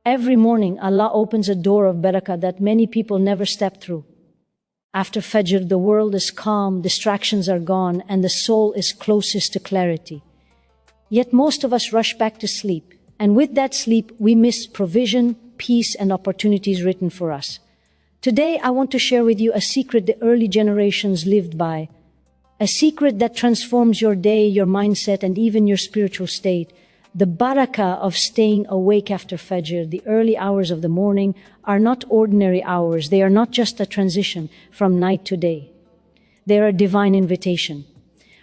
Every morning, Allah opens a door of barakah that many people never step through. After Fajr, the world is calm, distractions are gone, and the soul is closest to clarity. Yet most of us rush back to sleep, and with that sleep, we miss provision, peace, and opportunities written for us. Today, I want to share with you a secret the early generations lived by, a secret that transforms your day, your mindset, and even your spiritual state. The barakah of staying awake after Fajr, the early hours of the morning, are not ordinary hours. They are not just a transition from night to day. They are a divine invitation.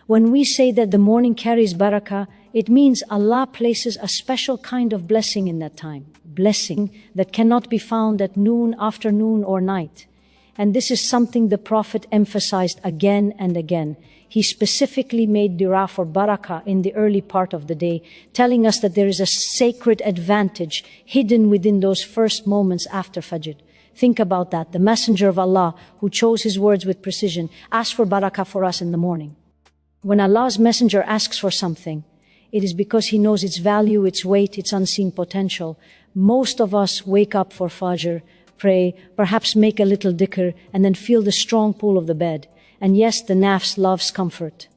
When we say that the morning carries barakah, it means Allah places a special kind of blessing in that time. Blessing that cannot be found at noon, afternoon, or night. And this is something the Prophet emphasized again and again. He specifically made dua for barakah in the early part of the day, telling us that there is a sacred advantage hidden within those first moments after Fajr. Think about that. The Messenger of Allah, who chose his words with precision, asked for barakah for us in the morning. When Allah's Messenger asks for something, it is because he knows its value, its weight, its unseen potential. Most of us wake up for Fajr, pray, perhaps make a little dhikr, and then feel the strong pull of the bed. And yes, the nafs loves comfort.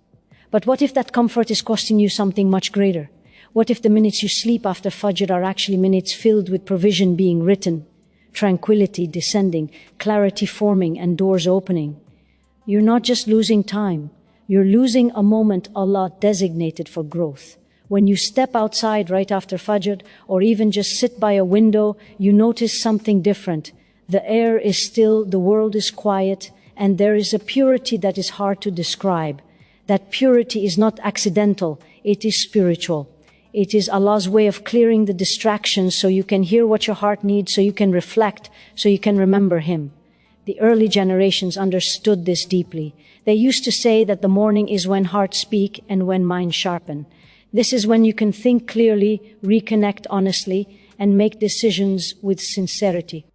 But what if that comfort is costing you something much greater? What if the minutes you sleep after Fajr are actually minutes filled with provision being written, tranquility descending, clarity forming, and doors opening? You're not just losing time. You're losing a moment Allah designated for growth. When you step outside right after Fajr, or even just sit by a window, you notice something different. The air is still, the world is quiet, and there is a purity that is hard to describe. That purity is not accidental, it is spiritual. It is Allah's way of clearing the distractions so you can hear what your heart needs, so you can reflect, so you can remember Him. The early generations understood this deeply. They used to say that the morning is when hearts speak and when minds sharpen. This is when you can think clearly, reconnect honestly, and make decisions with sincerity.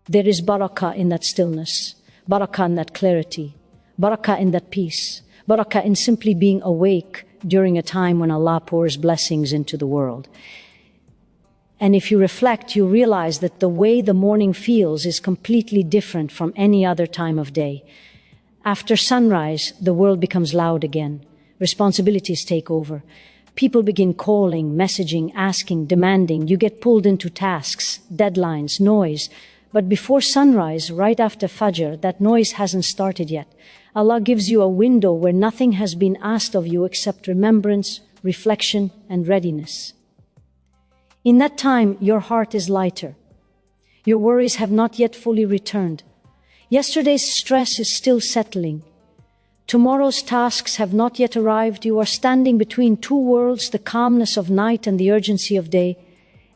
There is barakah in that stillness, barakah in that clarity, barakah in that peace, barakah in simply being awake during a time when Allah pours blessings into the world. And if you reflect, you realize that the way the morning feels is completely different from any other time of day. After sunrise, the world becomes loud again. Responsibilities take over. People begin calling, messaging, asking, demanding. You get pulled into tasks, deadlines, noise. But before sunrise, right after Fajr, that noise hasn't started yet. Allah gives you a window where nothing has been asked of you except remembrance, reflection, and readiness. In that time, your heart is lighter. Your worries have not yet fully returned. Yesterday's stress is still settling. Tomorrow's tasks have not yet arrived. You are standing between two worlds, the calmness of night and the urgency of day.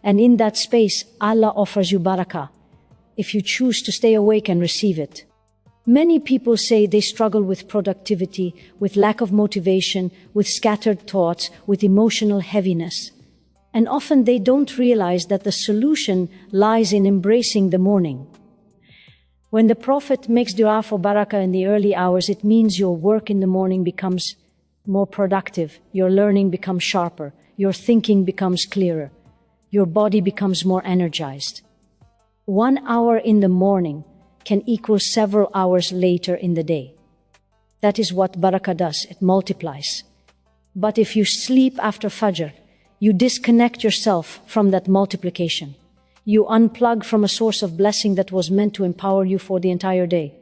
And in that space, Allah offers you barakah, if you choose to stay awake and receive it. Many people say they struggle with productivity, with lack of motivation, with scattered thoughts, with emotional heaviness. And often they don't realize that the solution lies in embracing the morning. When the Prophet makes dua for barakah in the early hours, it means your work in the morning becomes more productive, your learning becomes sharper, your thinking becomes clearer, your body becomes more energized. 1 hour in the morning can equal several hours later in the day. That is what barakah does, it multiplies. But if you sleep after Fajr, you disconnect yourself from that multiplication. You unplug from a source of blessing that was meant to empower you for the entire day.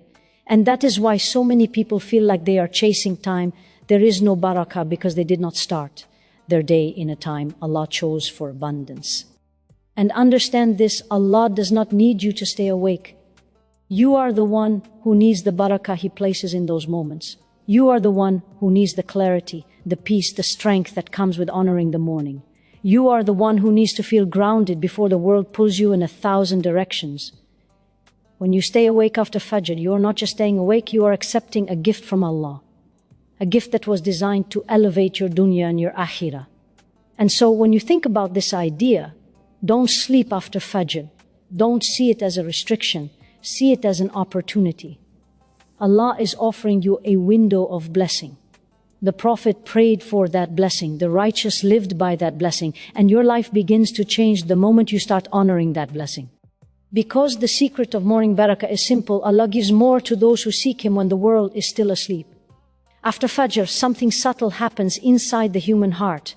And that is why so many people feel like they are chasing time. There is no barakah because they did not start their day in a time Allah chose for abundance. And understand this, Allah does not need you to stay awake. You are the one who needs the barakah He places in those moments. You are the one who needs the clarity, the peace, the strength that comes with honoring the morning. You are the one who needs to feel grounded before the world pulls you in 1,000 directions. When you stay awake after Fajr, you are not just staying awake, you are accepting a gift from Allah. A gift that was designed to elevate your dunya and your akhirah. And so when you think about this idea, don't sleep after Fajr. Don't see it as a restriction. See it as an opportunity. Allah is offering you a window of blessing. The Prophet prayed for that blessing. The righteous lived by that blessing. And your life begins to change the moment you start honoring that blessing. Because the secret of morning barakah is simple, Allah gives more to those who seek Him when the world is still asleep. After Fajr, something subtle happens inside the human heart.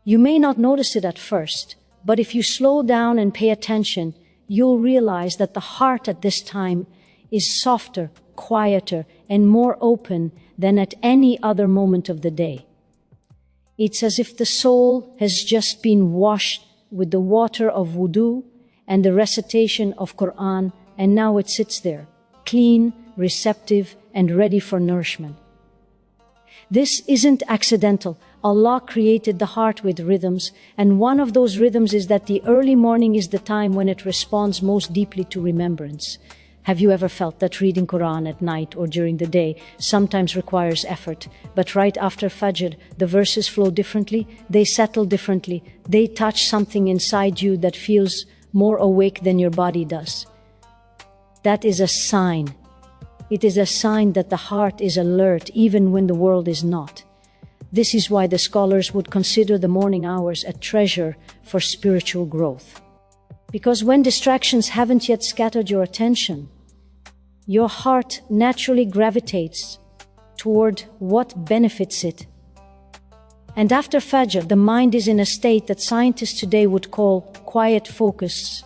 You may not notice it at first, but if you slow down and pay attention, you'll realize that the heart at this time is softer, quieter, and more open than at any other moment of the day. It's as if the soul has just been washed with the water of wudu and the recitation of Quran, and now it sits there, clean, receptive, and ready for nourishment. This isn't accidental. Allah created the heart with rhythms, and one of those rhythms is that the early morning is the time when it responds most deeply to remembrance. Have you ever felt that reading Quran at night or during the day sometimes requires effort, but right after Fajr, the verses flow differently, they settle differently, they touch something inside you that feels more awake than your body does? That is a sign. It is a sign that the heart is alert even when the world is not. This is why the scholars would consider the morning hours a treasure for spiritual growth. Because when distractions haven't yet scattered your attention, your heart naturally gravitates toward what benefits it. And after Fajr, the mind is in a state that scientists today would call quiet focus.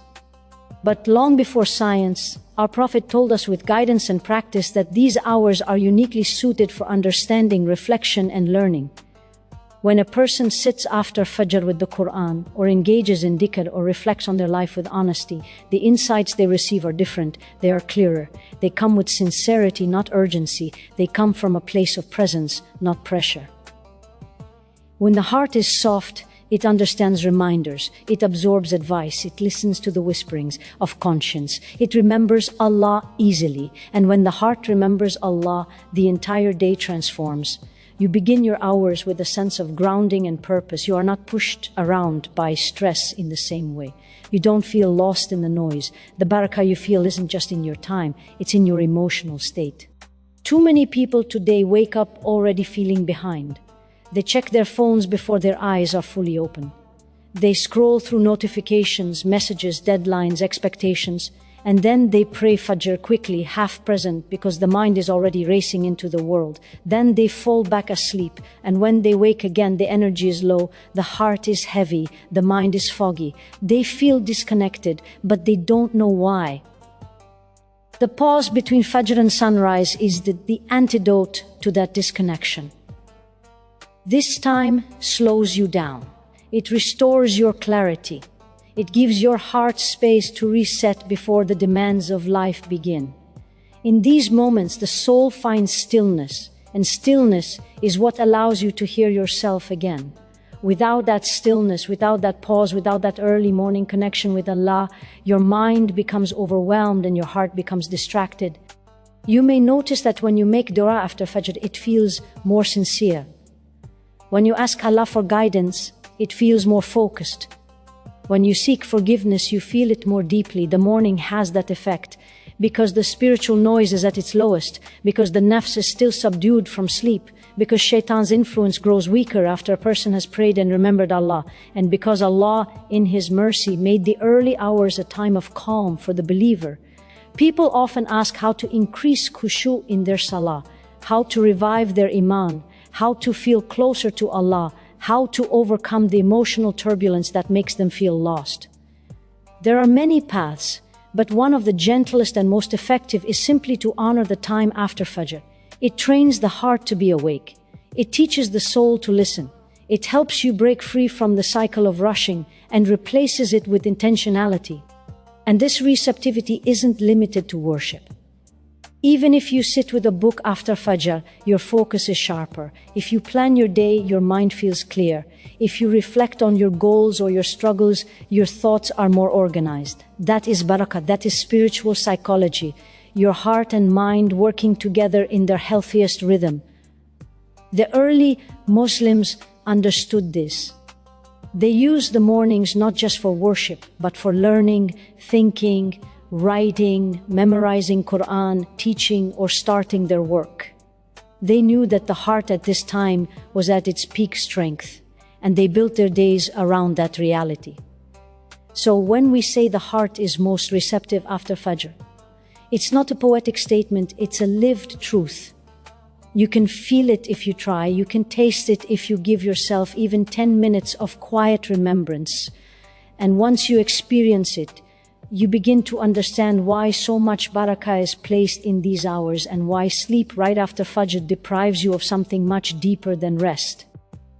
But long before science, our Prophet told us with guidance and practice that these hours are uniquely suited for understanding, reflection, and learning. When a person sits after Fajr with the Quran, or engages in dhikr, or reflects on their life with honesty, the insights they receive are different, they are clearer. They come with sincerity, not urgency. They come from a place of presence, not pressure. When the heart is soft, it understands reminders, it absorbs advice, it listens to the whisperings of conscience, it remembers Allah easily. And when the heart remembers Allah, the entire day transforms. You begin your hours with a sense of grounding and purpose. You are not pushed around by stress in the same way. You don't feel lost in the noise. The barakah you feel isn't just in your time, it's in your emotional state. Too many people today wake up already feeling behind. They check their phones before their eyes are fully open. They scroll through notifications, messages, deadlines, expectations, and then they pray Fajr quickly, half present, because the mind is already racing into the world. Then they fall back asleep, and when they wake again, the energy is low, the heart is heavy, the mind is foggy. They feel disconnected, but they don't know why. The pause between Fajr and sunrise is the antidote to that disconnection. This time slows you down. It restores your clarity. It gives your heart space to reset before the demands of life begin. In these moments, the soul finds stillness, and stillness is what allows you to hear yourself again. Without that stillness, without that pause, without that early morning connection with Allah, your mind becomes overwhelmed and your heart becomes distracted. You may notice that when you make dua after Fajr, it feels more sincere. When you ask Allah for guidance, it feels more focused. When you seek forgiveness, you feel it more deeply. The morning has that effect because the spiritual noise is at its lowest, because the nafs is still subdued from sleep, because shaitan's influence grows weaker after a person has prayed and remembered Allah, and because Allah, in His mercy, made the early hours a time of calm for the believer. People often ask how to increase khushu in their salah, how to revive their iman, how to feel closer to Allah, how to overcome the emotional turbulence that makes them feel lost. There are many paths, but one of the gentlest and most effective is simply to honor the time after Fajr. It trains the heart to be awake. It teaches the soul to listen. It helps you break free from the cycle of rushing and replaces it with intentionality. And this receptivity isn't limited to worship. Even if you sit with a book after Fajr, your focus is sharper. If you plan your day, your mind feels clear. If you reflect on your goals or your struggles, your thoughts are more organized. That is barakah, that is spiritual psychology. Your heart and mind working together in their healthiest rhythm. The early Muslims understood this. They used the mornings not just for worship, but for learning, thinking, writing, memorizing Quran, teaching, or starting their work. They knew that the heart at this time was at its peak strength, and they built their days around that reality. So when we say the heart is most receptive after Fajr, it's not a poetic statement, it's a lived truth. You can feel it if you try, you can taste it if you give yourself even 10 minutes of quiet remembrance. And once you experience it, you begin to understand why so much barakah is placed in these hours and why sleep right after Fajr deprives you of something much deeper than rest.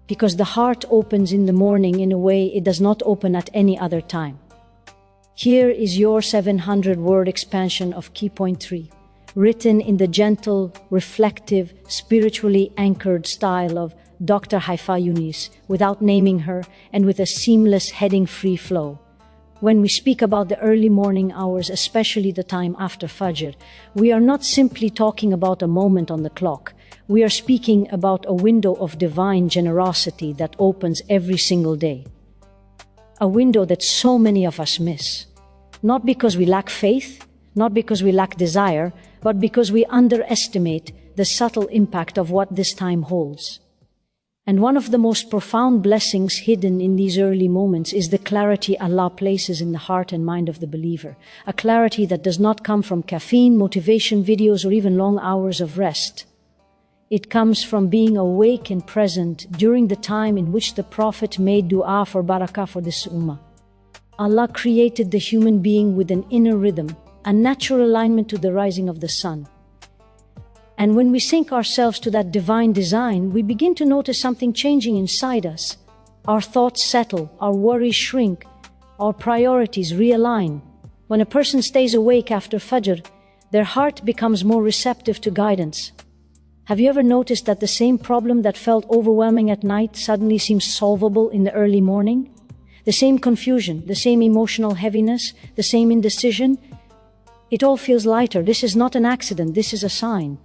Because the heart opens in the morning in a way it does not open at any other time. Here is your 700-word expansion of Key Point 3, written in the gentle, reflective, spiritually anchored style of Dr. Haifaa Younis, without naming her and with a seamless heading-free flow. When we speak about the early morning hours, especially the time after Fajr, we are not simply talking about a moment on the clock. We are speaking about a window of divine generosity that opens every single day. A window that so many of us miss. Not because we lack faith, not because we lack desire, but because we underestimate the subtle impact of what this time holds. And one of the most profound blessings hidden in these early moments is the clarity Allah places in the heart and mind of the believer. A clarity that does not come from caffeine, motivation videos, or even long hours of rest. It comes from being awake and present during the time in which the Prophet made dua for barakah for this ummah. Allah created the human being with an inner rhythm, a natural alignment to the rising of the sun. And when we sync ourselves to that divine design, we begin to notice something changing inside us. Our thoughts settle, our worries shrink, our priorities realign. When a person stays awake after Fajr, their heart becomes more receptive to guidance. Have you ever noticed that the same problem that felt overwhelming at night suddenly seems solvable in the early morning? The same confusion, the same emotional heaviness, the same indecision. It all feels lighter. This is not an accident, this is a sign.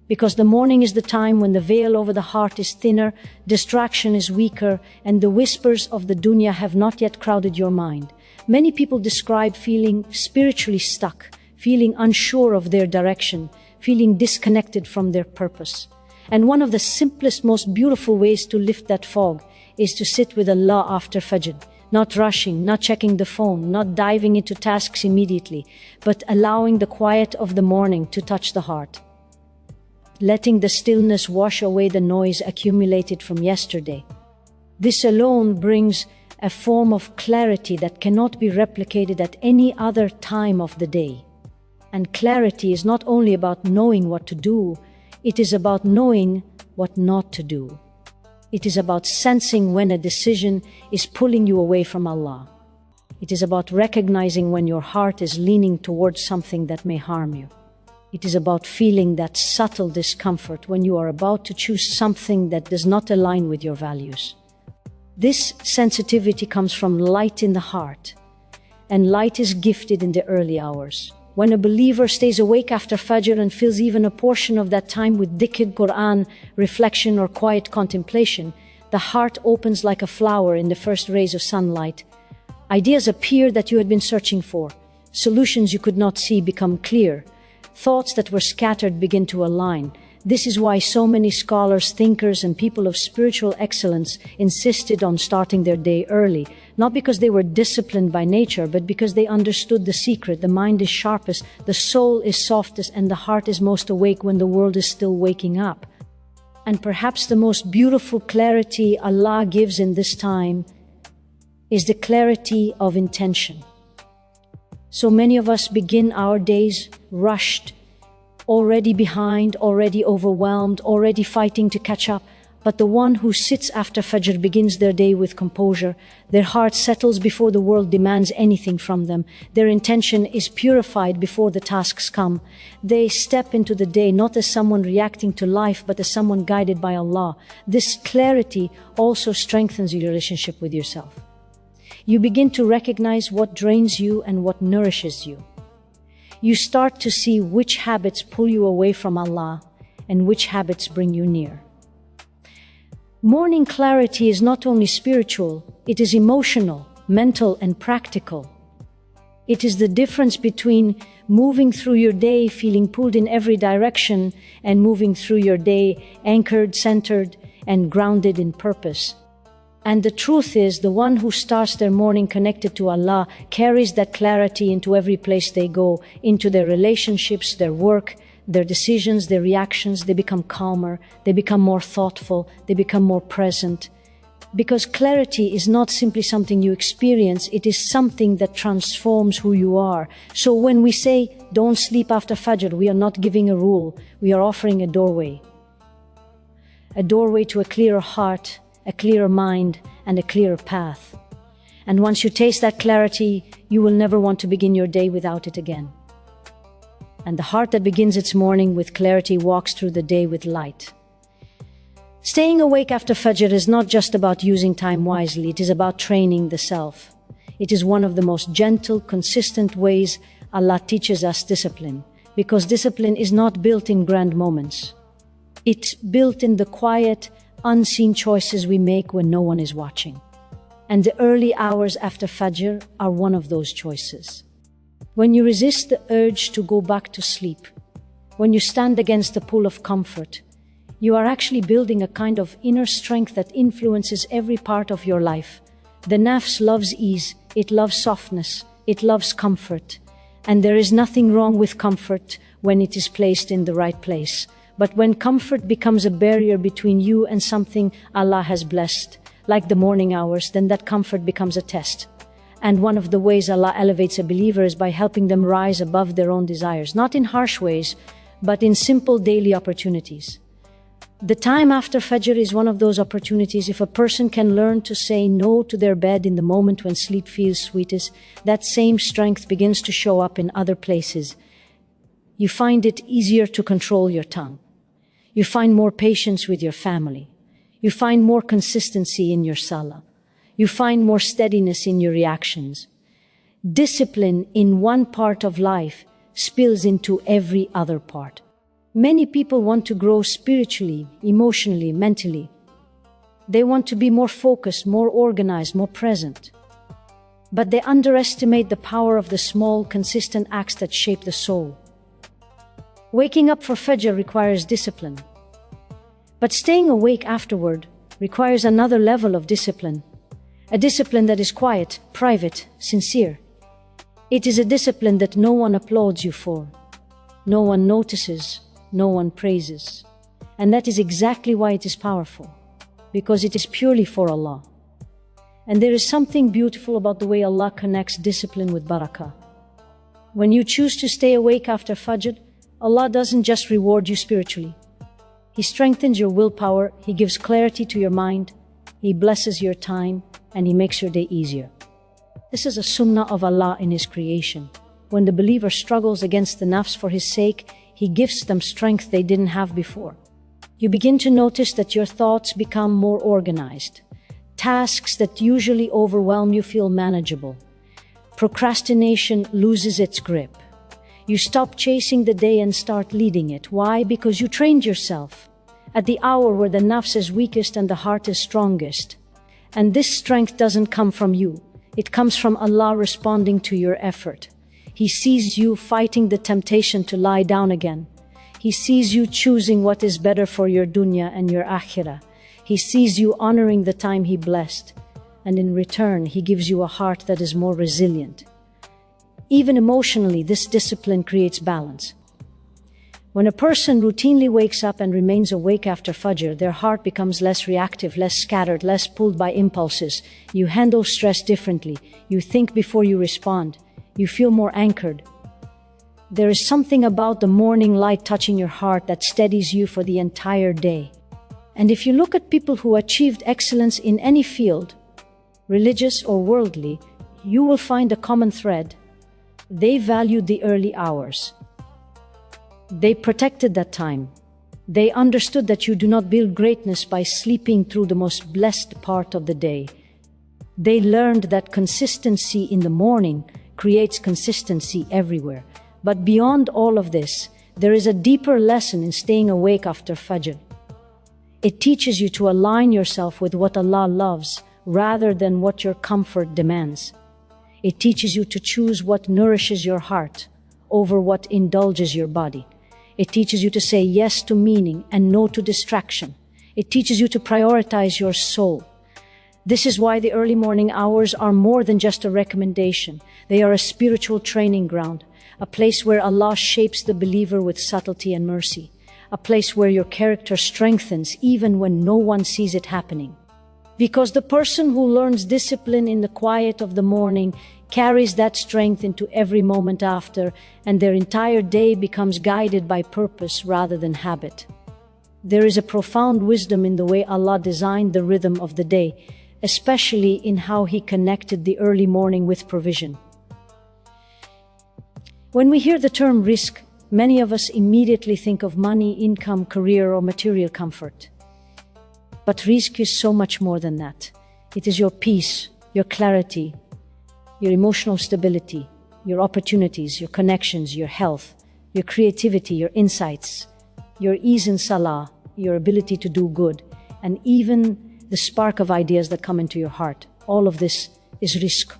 Because the morning is the time when the veil over the heart is thinner, distraction is weaker, and the whispers of the dunya have not yet crowded your mind. Many people describe feeling spiritually stuck, feeling unsure of their direction, feeling disconnected from their purpose. And one of the simplest, most beautiful ways to lift that fog is to sit with Allah after Fajr. Not rushing, not checking the phone, not diving into tasks immediately, but allowing the quiet of the morning to touch the heart. Letting the stillness wash away the noise accumulated from yesterday. This alone brings a form of clarity that cannot be replicated at any other time of the day. And clarity is not only about knowing what to do, it is about knowing what not to do. It is about sensing when a decision is pulling you away from Allah. It is about recognizing when your heart is leaning towards something that may harm you. It is about feeling that subtle discomfort when you are about to choose something that does not align with your values. This sensitivity comes from light in the heart, and light is gifted in the early hours. When a believer stays awake after Fajr and fills even a portion of that time with dhikr, Quran, reflection, or quiet contemplation, the heart opens like a flower in the first rays of sunlight. Ideas appear that you had been searching for. Solutions you could not see become clear. Thoughts that were scattered begin to align. This is why so many scholars, thinkers, and people of spiritual excellence insisted on starting their day early, not because they were disciplined by nature, but because they understood the secret. The mind is sharpest, the soul is softest, and the heart is most awake when the world is still waking up. And perhaps the most beautiful clarity Allah gives in this time is the clarity of intention. So many of us begin our days rushed, already behind, already overwhelmed, already fighting to catch up. But the one who sits after Fajr begins their day with composure. Their heart settles before the world demands anything from them. Their intention is purified before the tasks come. They step into the day not as someone reacting to life, but as someone guided by Allah. This clarity also strengthens your relationship with yourself. You begin to recognize what drains you and what nourishes you. You start to see which habits pull you away from Allah and which habits bring you near. Morning clarity is not only spiritual, it is emotional, mental, and practical. It is the difference between moving through your day feeling pulled in every direction and moving through your day anchored, centered, and grounded in purpose. And the truth is, the one who starts their morning connected to Allah carries that clarity into every place they go, into their relationships, their work, their decisions, their reactions. They become calmer, they become more thoughtful, they become more present. Because clarity is not simply something you experience, it is something that transforms who you are. So when we say, don't sleep after Fajr, we are not giving a rule, we are offering a doorway. A doorway to a clearer heart, a clearer mind, and a clearer path. And once you taste that clarity, you will never want to begin your day without it again. And the heart that begins its morning with clarity walks through the day with light. Staying awake after Fajr is not just about using time wisely, it is about training the self. It is one of the most gentle, consistent ways Allah teaches us discipline, because discipline is not built in grand moments. It's built in the quiet, unseen choices we make when no one is watching. And the early hours after Fajr are one of those choices. When you resist the urge to go back to sleep, when you stand against the pull of comfort, you are actually building a kind of inner strength that influences every part of your life. The nafs loves ease, it loves softness, it loves comfort. And there is nothing wrong with comfort when it is placed in the right place. But when comfort becomes a barrier between you and something Allah has blessed, like the morning hours, then that comfort becomes a test. And one of the ways Allah elevates a believer is by helping them rise above their own desires, not in harsh ways, but in simple daily opportunities. The time after Fajr is one of those opportunities. If a person can learn to say no to their bed in the moment when sleep feels sweetest, that same strength begins to show up in other places. You find it easier to control your tongue. You find more patience with your family. You find more consistency in your salah. You find more steadiness in your reactions. Discipline in one part of life spills into every other part. Many people want to grow spiritually, emotionally, mentally. They want to be more focused, more organized, more present. But they underestimate the power of the small, consistent acts that shape the soul. Waking up for Fajr requires discipline. But staying awake afterward requires another level of discipline. A discipline that is quiet, private, sincere. It is a discipline that no one applauds you for. No one notices. No one praises. And that is exactly why it is powerful, because it is purely for Allah. And there is something beautiful about the way Allah connects discipline with barakah. When you choose to stay awake after Fajr, Allah doesn't just reward you spiritually. He strengthens your willpower, He gives clarity to your mind, He blesses your time, and He makes your day easier. This is a sunnah of Allah in His creation. When the believer struggles against the nafs for His sake, He gives them strength they didn't have before. You begin to notice that your thoughts become more organized. Tasks that usually overwhelm you feel manageable. Procrastination loses its grip. You stop chasing the day and start leading it. Why? Because you trained yourself at the hour where the nafs is weakest and the heart is strongest. And this strength doesn't come from you. It comes from Allah responding to your effort. He sees you fighting the temptation to lie down again. He sees you choosing what is better for your dunya and your akhirah. He sees you honoring the time He blessed. And in return, He gives you a heart that is more resilient. Even emotionally, this discipline creates balance. When a person routinely wakes up and remains awake after Fajr, their heart becomes less reactive, less scattered, less pulled by impulses. You handle stress differently. You think before you respond. You feel more anchored. There is something about the morning light touching your heart that steadies you for the entire day. And if you look at people who achieved excellence in any field, religious or worldly, you will find a common thread. They valued the early hours. They protected that time. They understood that you do not build greatness by sleeping through the most blessed part of the day. They learned that consistency in the morning creates consistency everywhere. But beyond all of this, there is a deeper lesson in staying awake after Fajr. It teaches you to align yourself with what Allah loves rather than what your comfort demands. It teaches you to choose what nourishes your heart over what indulges your body. It teaches you to say yes to meaning and no to distraction. It teaches you to prioritize your soul. This is why the early morning hours are more than just a recommendation. They are a spiritual training ground, a place where Allah shapes the believer with subtlety and mercy, a place where your character strengthens even when no one sees it happening. Because the person who learns discipline in the quiet of the morning carries that strength into every moment after, and their entire day becomes guided by purpose rather than habit. There is a profound wisdom in the way Allah designed the rhythm of the day, especially in how He connected the early morning with provision. When we hear the term rizq, many of us immediately think of money, income, career, or material comfort. But rizq is so much more than that. It is your peace, your clarity, your emotional stability, your opportunities, your connections, your health, your creativity, your insights, your ease in salah, your ability to do good, and even the spark of ideas that come into your heart. All of this is rizq.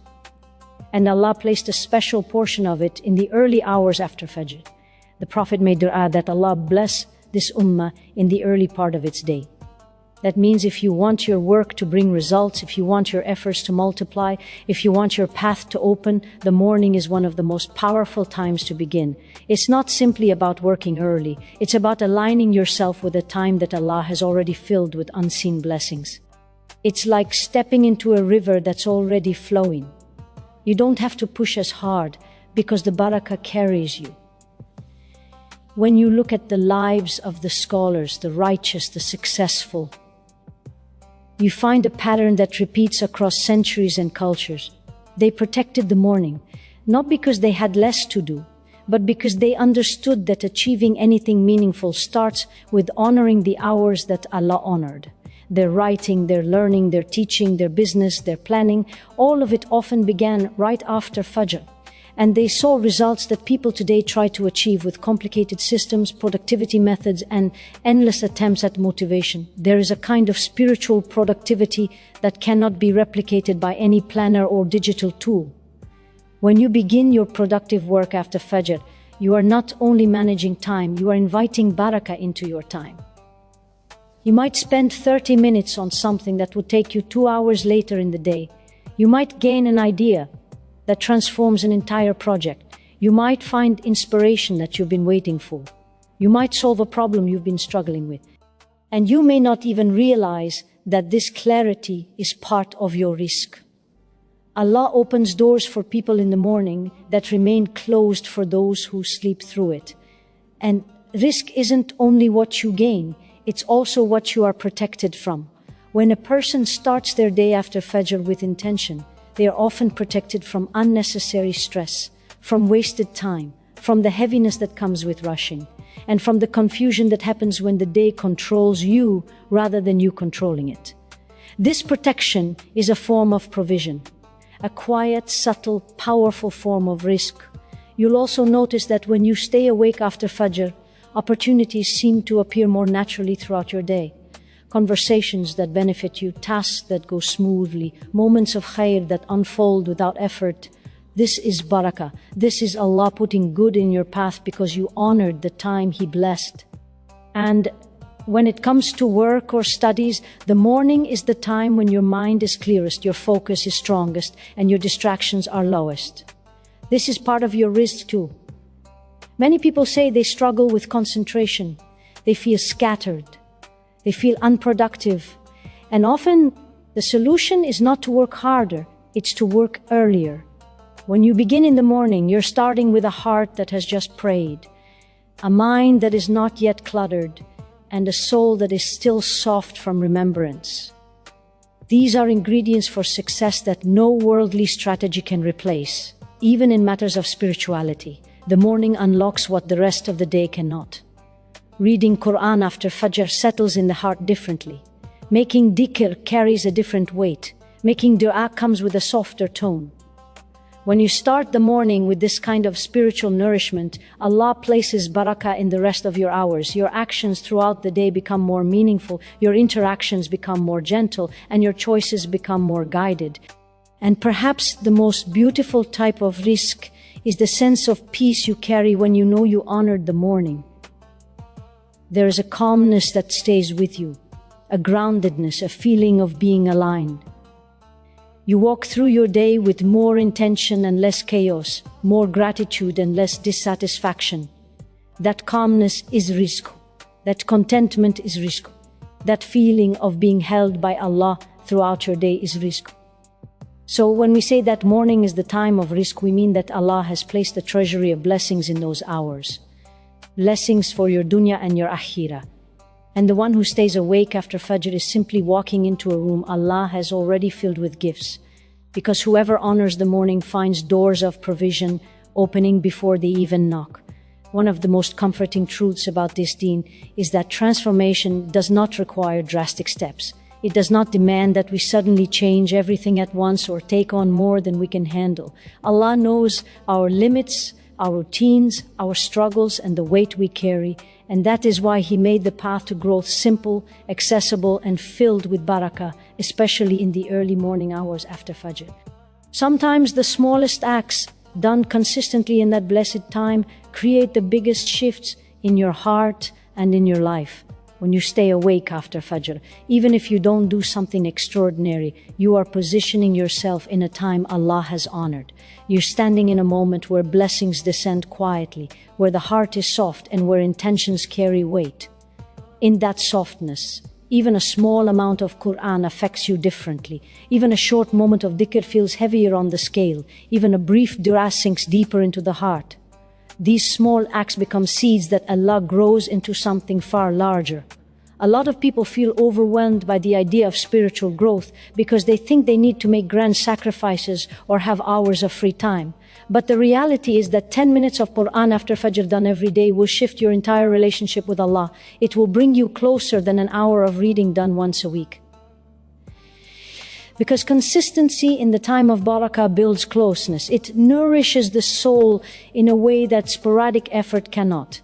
And Allah placed a special portion of it in the early hours after Fajr. The Prophet made dua that Allah bless this ummah in the early part of its day. That means if you want your work to bring results, if you want your efforts to multiply, if you want your path to open, the morning is one of the most powerful times to begin. It's not simply about working early. It's about aligning yourself with a time that Allah has already filled with unseen blessings. It's like stepping into a river that's already flowing. You don't have to push as hard because the barakah carries you. When you look at the lives of the scholars, the righteous, the successful, you find a pattern that repeats across centuries and cultures. They protected the morning, not because they had less to do, but because they understood that achieving anything meaningful starts with honoring the hours that Allah honored. Their writing, their learning, their teaching, their business, their planning, all of it often began right after Fajr. And they saw results that people today try to achieve with complicated systems, productivity methods, and endless attempts at motivation. There is a kind of spiritual productivity that cannot be replicated by any planner or digital tool. When you begin your productive work after Fajr, you are not only managing time, you are inviting barakah into your time. You might spend 30 minutes on something that would take you 2 hours later in the day. You might gain an idea that transforms an entire project. You might find inspiration that you've been waiting for. You might solve a problem you've been struggling with. And you may not even realize that this clarity is part of your rizq. Allah opens doors for people in the morning that remain closed for those who sleep through it. And rizq isn't only what you gain, it's also what you are protected from. When a person starts their day after Fajr with intention, they are often protected from unnecessary stress, from wasted time, from the heaviness that comes with rushing, and from the confusion that happens when the day controls you rather than you controlling it. This protection is a form of provision, a quiet, subtle, powerful form of rizq. You'll also notice that when you stay awake after Fajr, opportunities seem to appear more naturally throughout your day. Conversations that benefit you, tasks that go smoothly, moments of khair that unfold without effort. This is barakah. This is Allah putting good in your path because you honored the time He blessed. And when it comes to work or studies, the morning is the time when your mind is clearest, your focus is strongest, and your distractions are lowest. This is part of your rizq too. Many people say they struggle with concentration. They feel scattered. They feel unproductive. And often the solution is not to work harder, it's to work earlier. When you begin in the morning, you're starting with a heart that has just prayed, a mind that is not yet cluttered, and a soul that is still soft from remembrance. These are ingredients for success that no worldly strategy can replace. Even in matters of spirituality, the morning unlocks what the rest of the day cannot. Reading Quran after Fajr settles in the heart differently. Making dhikr carries a different weight. Making dua comes with a softer tone. When you start the morning with this kind of spiritual nourishment, Allah places barakah in the rest of your hours. Your actions throughout the day become more meaningful, your interactions become more gentle, and your choices become more guided. And perhaps the most beautiful type of rizq is the sense of peace you carry when you know you honored the morning. There is a calmness that stays with you, a groundedness, a feeling of being aligned. You walk through your day with more intention and less chaos, more gratitude and less dissatisfaction. That calmness is rizq. That contentment is rizq. That feeling of being held by Allah throughout your day is rizq. So when we say that morning is the time of rizq, we mean that Allah has placed a treasury of blessings in those hours. Blessings for your dunya and your akhirah. And the one who stays awake after Fajr is simply walking into a room Allah has already filled with gifts. Because whoever honors the morning finds doors of provision opening before they even knock. One of the most comforting truths about this deen is that transformation does not require drastic steps. It does not demand that we suddenly change everything at once or take on more than we can handle. Allah knows our limits, our routines, our struggles, and the weight we carry, and that is why He made the path to growth simple, accessible, and filled with barakah, especially in the early morning hours after Fajr. Sometimes the smallest acts, done consistently in that blessed time, create the biggest shifts in your heart and in your life. When you stay awake after Fajr, even if you don't do something extraordinary, you are positioning yourself in a time Allah has honored. You're standing in a moment where blessings descend quietly, where the heart is soft and where intentions carry weight. In that softness, even a small amount of Quran affects you differently. Even a short moment of dhikr feels heavier on the scale. Even a brief dua sinks deeper into the heart. These small acts become seeds that Allah grows into something far larger. A lot of people feel overwhelmed by the idea of spiritual growth because they think they need to make grand sacrifices or have hours of free time. But the reality is that 10 minutes of Quran after Fajr done every day will shift your entire relationship with Allah. It will bring you closer than an hour of reading done once a week. Because consistency in the time of barakah builds closeness. It nourishes the soul in a way that sporadic effort cannot.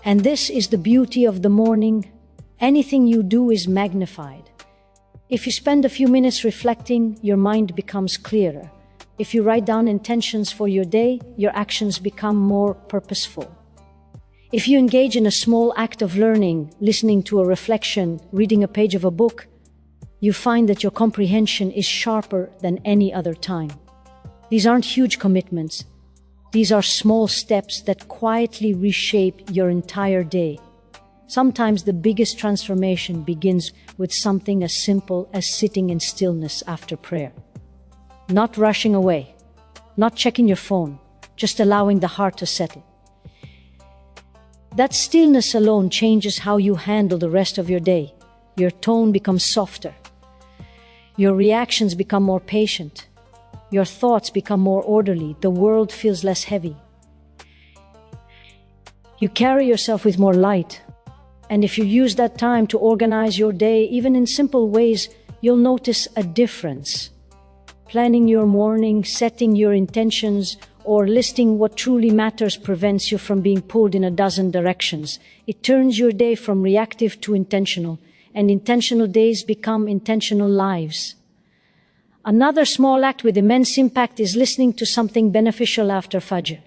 And this is the beauty of the morning. Anything you do is magnified. If you spend a few minutes reflecting, your mind becomes clearer. If you write down intentions for your day, your actions become more purposeful. If you engage in a small act of learning, listening to a reflection, reading a page of a book, you find that your comprehension is sharper than any other time. These aren't huge commitments. These are small steps that quietly reshape your entire day. Sometimes the biggest transformation begins with something as simple as sitting in stillness after prayer. Not rushing away, not checking your phone, just allowing the heart to settle. That stillness alone changes how you handle the rest of your day. Your tone becomes softer. Your reactions become more patient. Your thoughts become more orderly. The world feels less heavy. You carry yourself with more light. And if you use that time to organize your day, even in simple ways, you'll notice a difference. Planning your morning, setting your intentions, or listing what truly matters prevents you from being pulled in a dozen directions. It turns your day from reactive to intentional, and intentional days become intentional lives. Another small act with immense impact is listening to something beneficial after Fajr.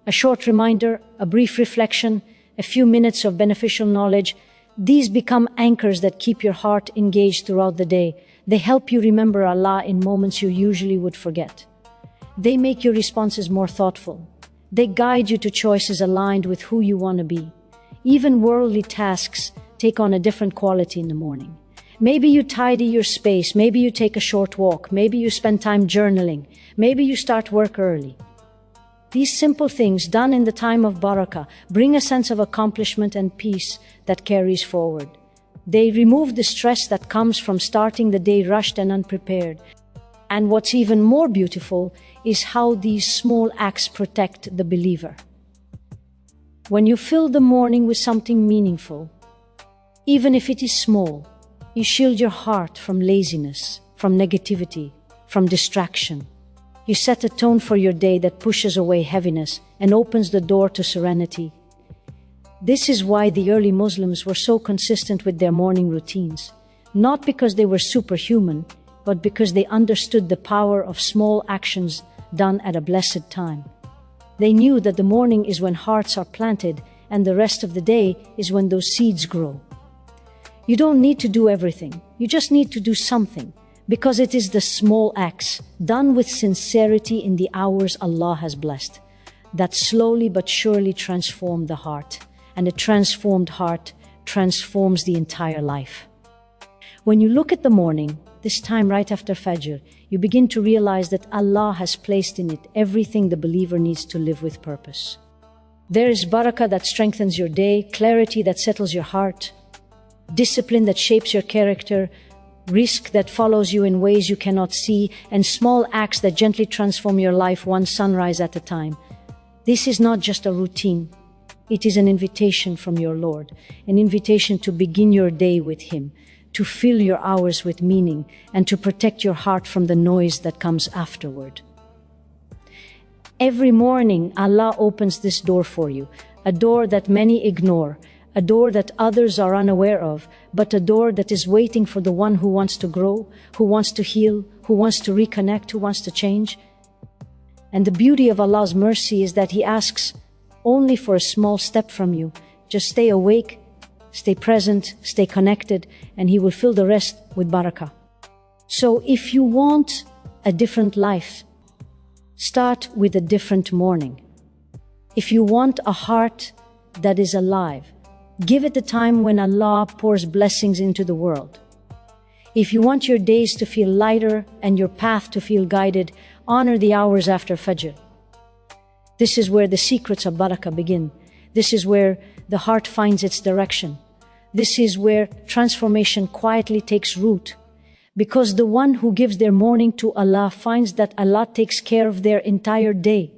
A short reminder, a brief reflection, a few minutes of beneficial knowledge, these become anchors that keep your heart engaged throughout the day. They help you remember Allah in moments you usually would forget. They make your responses more thoughtful. They guide you to choices aligned with who you want to be. Even worldly tasks take on a different quality in the morning. Maybe you tidy your space, maybe you take a short walk, maybe you spend time journaling, maybe you start work early. These simple things done in the time of barakah bring a sense of accomplishment and peace that carries forward. They remove the stress that comes from starting the day rushed and unprepared. And what's even more beautiful is how these small acts protect the believer. When you fill the morning with something meaningful, even if it is small, you shield your heart from laziness, from negativity, from distraction. You set a tone for your day that pushes away heaviness and opens the door to serenity. This is why the early Muslims were so consistent with their morning routines. Not because they were superhuman, but because they understood the power of small actions done at a blessed time. They knew that the morning is when hearts are planted, and the rest of the day is when those seeds grow. You don't need to do everything. You just need to do something, because it is the small acts done with sincerity in the hours Allah has blessed that slowly but surely transform the heart, and a transformed heart transforms the entire life. When you look at the morning, this time right after Fajr, you begin to realize that Allah has placed in it everything the believer needs to live with purpose. There is barakah that strengthens your day, clarity that settles your heart, discipline that shapes your character, rizq that follows you in ways you cannot see, and small acts that gently transform your life one sunrise at a time. This is not just a routine. It is an invitation from your Lord, an invitation to begin your day with Him, to fill your hours with meaning, and to protect your heart from the noise that comes afterward. Every morning, Allah opens this door for you, a door that many ignore, a door that others are unaware of, but a door that is waiting for the one who wants to grow, who wants to heal, who wants to reconnect, who wants to change. And the beauty of Allah's mercy is that He asks only for a small step from you. Just stay awake, stay present, stay connected, and He will fill the rest with barakah. So if you want a different life, start with a different morning. If you want a heart that is alive, give it the time when Allah pours blessings into the world. If you want your days to feel lighter and your path to feel guided, honor the hours after Fajr. This is where the secrets of barakah begin. This is where the heart finds its direction. This is where transformation quietly takes root. Because the one who gives their morning to Allah finds that Allah takes care of their entire day.